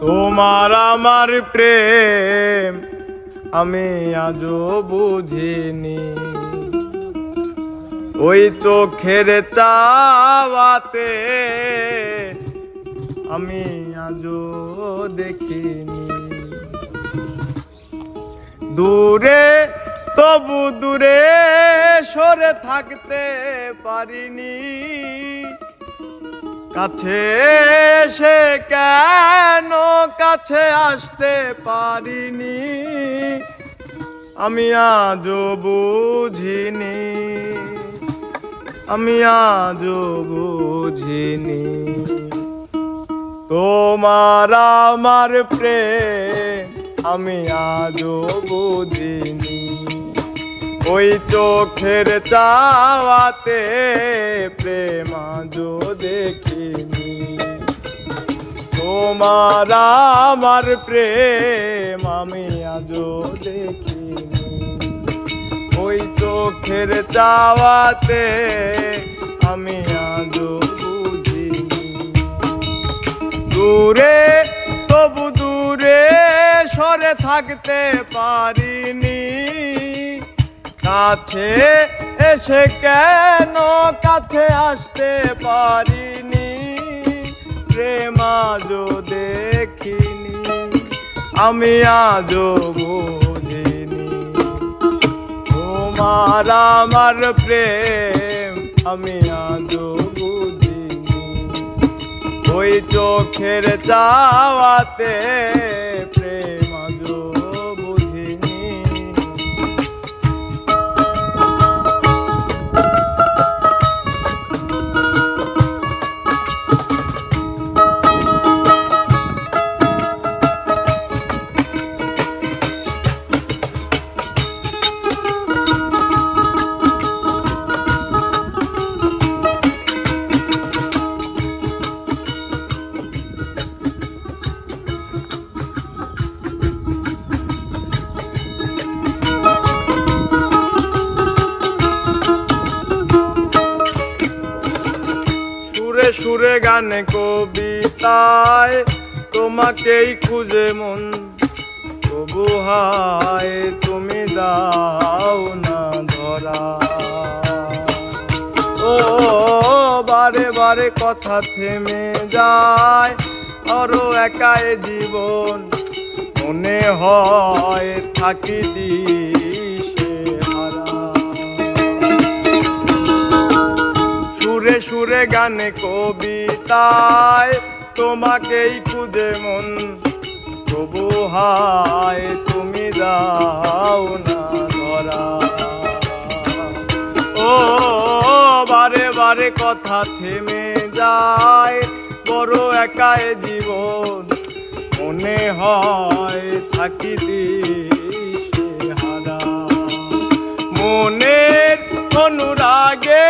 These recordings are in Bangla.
তোমার আমার প্রেম আমি আজও বুঝিনি, ওই চোখের চাওয়াতে আমি আজও দেখিনি। দূরে তবু দূরে সরে থাকতে পারিনি, কাছে এসে কেন কাছে আসতে পারিনি, আমি আজও বুঝিনি, আমি আজও বুঝিনি। তোমার আমার প্রেম আমি আজও বুঝিনি, ওই চোখের চাওয়াতে প্রেম আজও দেখিনি। তোমার আমার প্রেম আমি আজও দেখিনি, ওই চোখের চাওয়াতে আমি আজও বুঝিনি। দূরে তবু দূরে সরে থাকতে পারিনি, কাছে এসে কেন কাছে আসতে পারিনি, প্রেম আজও দেখিনি, আমি আজও বুঝিনি। তোমার আমার প্রেম আমি আজও বুঝিনি, ওই চোখের চাওয়াতে প্রেম আজও বুঝিনি। সুরে সুরে গানে কবিতায় তোমাকেই খুঁজে মন, তবু হায় তুমি দাও না ধরা। ও বারে বারে কথা থেমে যায়, আরো একাই জীবন মনে হয় থাকি দিশে হারা। সুরে সুরে গানে কবিতায় তোমাকেই খুঁজে মন, তবু হায় তুমি দাও না ধরা। ও বারে বারে কথা থেমে যায়, বড় একাই জীবন মনে হয় থাকি দিশে হারা। মনের অনুরাগে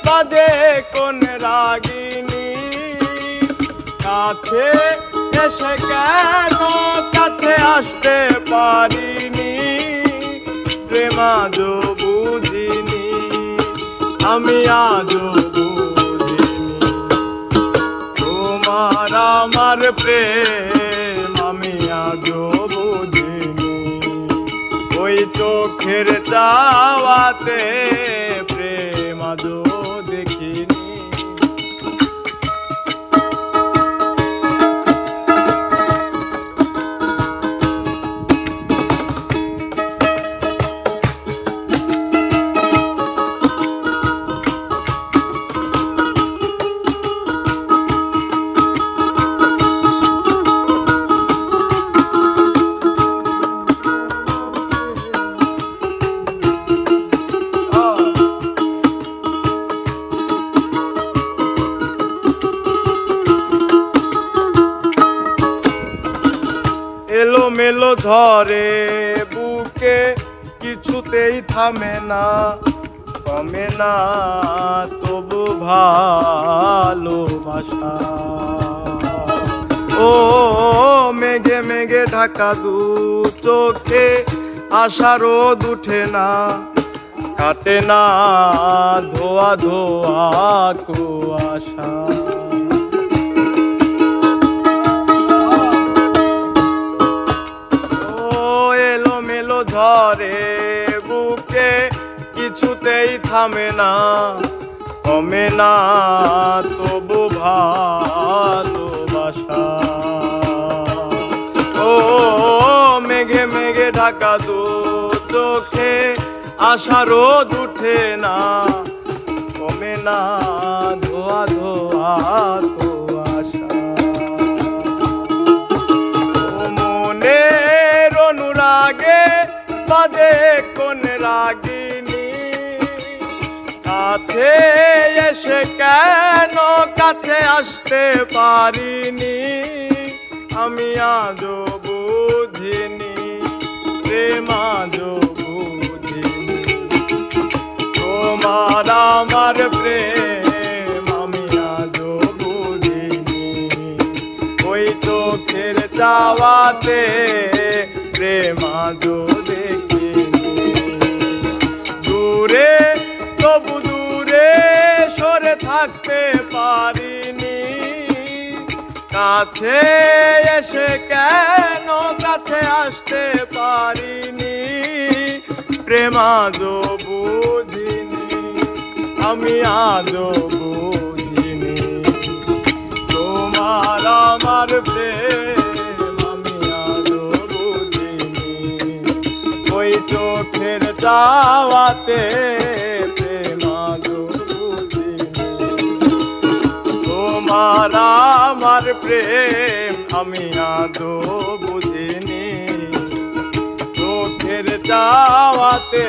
বাজে কোন রাগিনী, কাছে এসে কেন কাছে আসতে পারিনি, প্রেম আজও বুঝিনি, আমি আজও বুঝিনি। তোমার আমার প্রেম আমি আজও বুঝিনি, ওই চোখের চাওয়াতে প্রেম আজও দেখিনি। এলো মেলো ধরে বুকে কিছুতেই থামে না, কমে না তবু ভালোবাসা। ও মেঘে মেঘে ঢাকা দু চোখে আশার রোদ উঠে না, কাটে না ধোয়া ধোয়া কুয়াশা। করে বুকে কিছুতেই থামে না, কমে না তবু ভালোবাসা। ও মেঘে মেঘে ঢাকা দু চোখে আশা রোদ উঠে না, কমে না ধোয়া ধোয়া তো আশা। ও মনের অনুরাগে বাজে কোন রাগিনী, কাছে এসে কেন কাছে আসতে পারিনি, আমি আজও বুঝিনি প্রেম আজও বুঝিনি। তোমার আমার প্রেম আমি আজও বুঝিনি, ওই চোখের চাওয়াতে প্রেম আজও দেখিনি। দূরে তবু দূরে সরে থাকতে পারিনি, কাছে এসে কেন কাছে আসতে পারিনি, প্রেম আজও বুঝিনি আমি আজও বুঝিনি। তোমার আমার প্রেম আমি আজও বুঝিনি, ওই চোখের চাওয়াতে প্রেম আজও বুঝিনি। তোমার আমার প্রেম আমি আজও বুঝিনি, চোখের চাওয়াতে